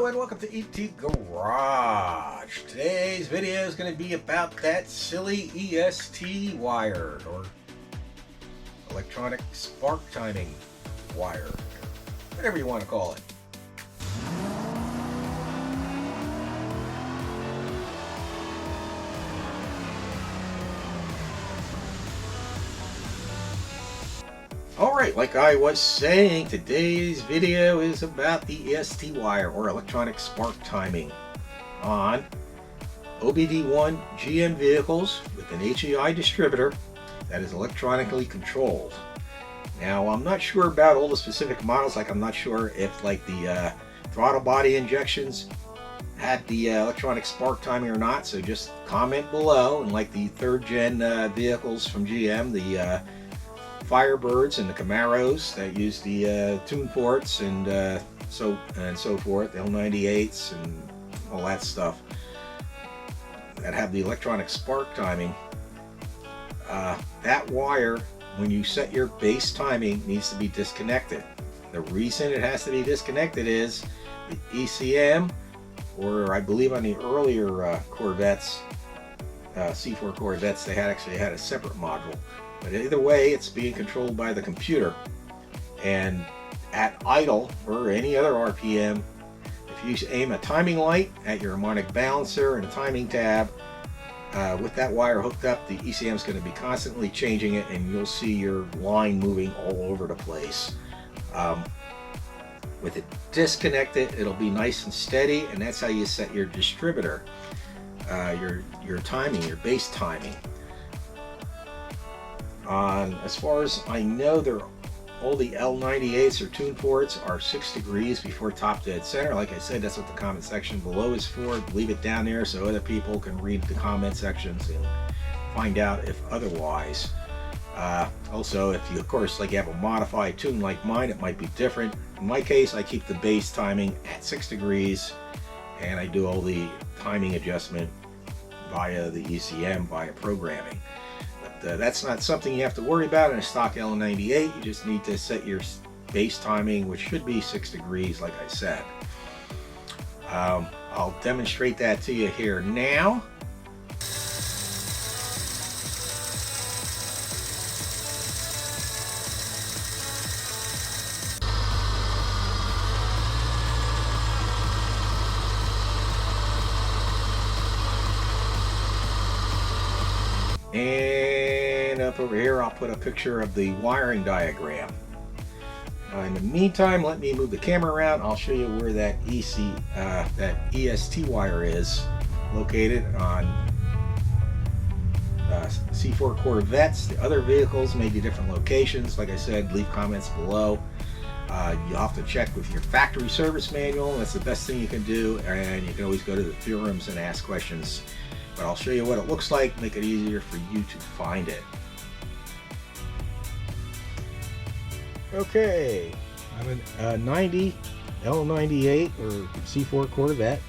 Hello and welcome to ET Garage. Today's video is going to be about that silly EST wire, or electronic spark timing wire, whatever you want to call it. Alright, like I was saying, today's video is about the EST wire, or electronic spark timing, on OBD1 GM vehicles with an HEI distributor that is electronically controlled. Now, I'm not sure about all the specific models. Like, I'm not sure if like the throttle body injections had the electronic spark timing or not, so just comment below. And like the third gen vehicles from GM, the Firebirds and the Camaros that use the tune ports and so forth, L98s and all that stuff that have the electronic spark timing, that wire, when you set your base timing, needs to be disconnected. The reason it has to be disconnected is the ECM, or I believe on the earlier Corvettes, C4 Corvettes, they actually had a separate module. But either way, it's being controlled by the computer. And at idle, or any other RPM, if you aim a timing light at your harmonic balancer and a timing tab, with that wire hooked up, the ECM is going to be constantly changing it, and you'll see your line moving all over the place. With it disconnected, it'll be nice and steady, and that's how you set your distributor, your timing, your base timing. As far as I know, all the L98s or tune ports are 6 degrees before top dead center. Like I said, that's what the comment section below is for. Leave it down there so other people can read the comment sections and find out if otherwise. Also, if you, of course, like you have a modified tune like mine, it might be different. In my case, I keep the base timing at 6 degrees, and I do all the timing adjustment via the ECM, via programming. That's not something you have to worry about in a stock L98. You just need to set your base timing, which should be 6 degrees, like I said. I'll demonstrate that to you here now. And up over here, I'll put a picture of the wiring diagram. In the meantime, let me move the camera around. I'll show you where that EST wire is located on C4 Corvettes. The other vehicles may be different locations. Like I said, leave comments below. You'll have to check with your factory service manual. That's the best thing you can do, and you can always go to the forums and ask questions. But I'll show you what it looks like, make it easier for you to find it. Okay, I'm a 90 L98 or C4 Corvette.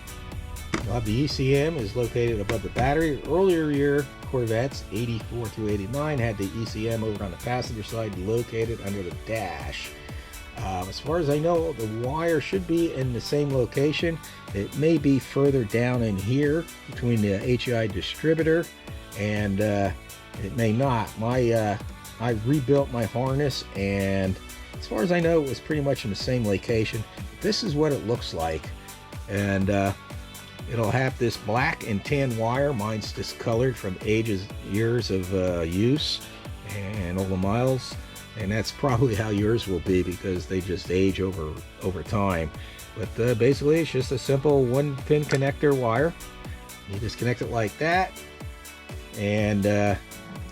The ECM is located above the battery. Earlier year Corvettes, 84 through 89, had the ECM over on the passenger side, located under the dash. As far as I know, the wire should be in the same location. It may be further down in here between the HEI distributor, and it may not. I rebuilt my harness, and as far as I know, it was pretty much in the same location. This is what it looks like, and it'll have this black and tan wire. Mine's discolored from years of use and all the miles. And that's probably how yours will be, because they just age over time. But basically, it's just a simple 1-pin connector wire. You just connect it like that and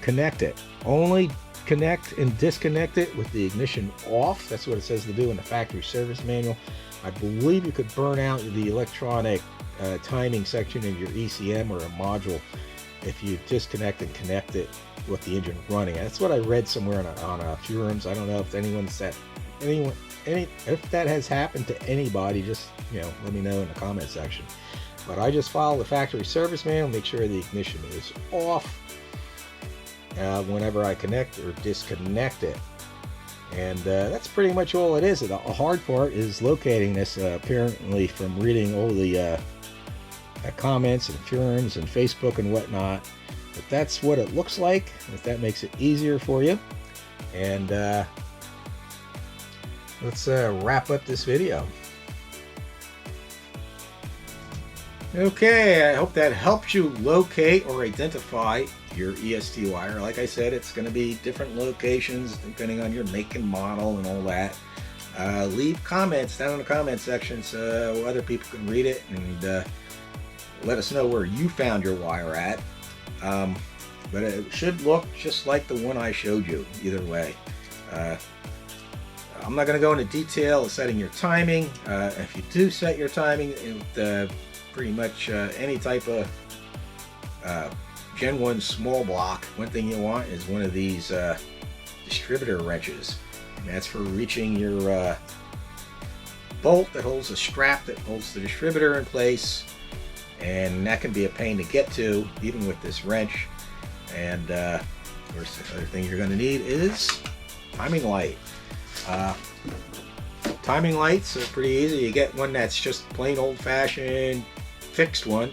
connect it. Only connect and disconnect it with the ignition off. That's what it says to do in the factory service manual. I believe you could burn out the electronic timing section of your ECM or a module if you disconnect and connect it with the engine running. That's what I read somewhere on a forums. I don't know if if that has happened to anybody. Just let me know in the comment section. But I just follow the factory service manual, make sure the ignition is off whenever I connect or disconnect it. And that's pretty much all it is. The hard part is locating this, apparently from reading all the comments and forums and Facebook and whatnot. But that's what it looks like, if that makes it easier for you. And let's wrap up this video. Okay, I hope that helps you locate or identify your EST wire. Like I said, it's going to be different locations depending on your make and model and all that. Leave comments down in the comment section so other people can read it, and let us know where you found your wire at. But it should look just like the one I showed you either way. I'm not going to go into detail of setting your timing. If you do set your timing with pretty much any type of Gen 1 small block, one thing you want is one of these distributor wrenches. And that's for reaching your bolt that holds a strap that holds the distributor in place. And that can be a pain to get to, even with this wrench. And of course, the other thing you're going to need is timing light. Timing lights are pretty easy. You get one that's just plain old-fashioned fixed one.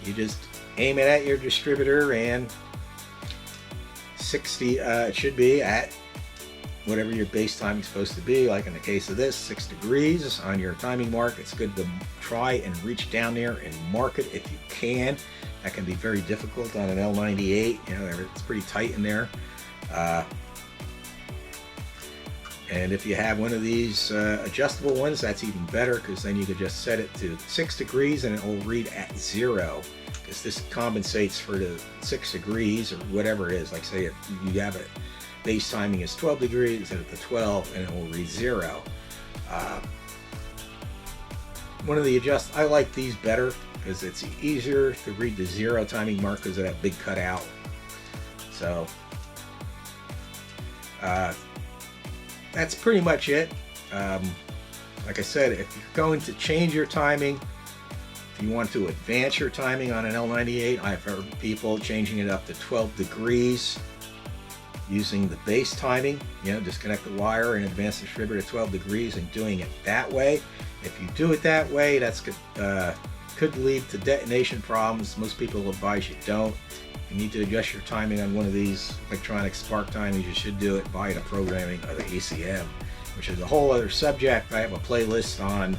You just aim it at your distributor, and 60 it should be at whatever your base timing is supposed to be. Like in the case of this, 6 degrees on your timing mark. It's good to try and reach down there and mark it if you can. That can be very difficult on an L98. You know, it's pretty tight in there. And if you have one of these adjustable ones, that's even better, because then you could just set it to 6 degrees and it will read at 0, because this compensates for the 6 degrees or whatever it is. Like say if you have it, base timing is 12 degrees, set it to 12 and it will read 0. One of the I like these better because it's easier to read the 0 timing mark because of that big cutout. So that's pretty much it. Like I said, if you're going to change your timing, if you want to advance your timing on an L98, I've heard people changing it up to 12 degrees using the base timing. You know, disconnect the wire and advance the distributor to 12 degrees and doing it that way. If you do it that way, that's could lead to detonation problems. Most people advise you don't. If you need to adjust your timing on one of these electronic spark timings, you should do it via the programming of the ECM, which is a whole other subject. I have a playlist on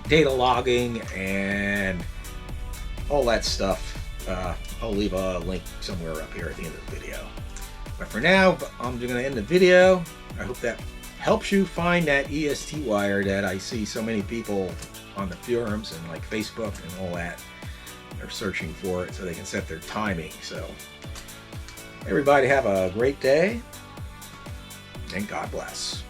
data logging and all that stuff. I'll leave a link somewhere up here at the end of the video. But for now, I'm going to end the video. I hope that helps you find that EST wire that I see so many people on the forums and like Facebook and all that. They're searching for it so they can set their timing. So everybody have a great day, and God bless.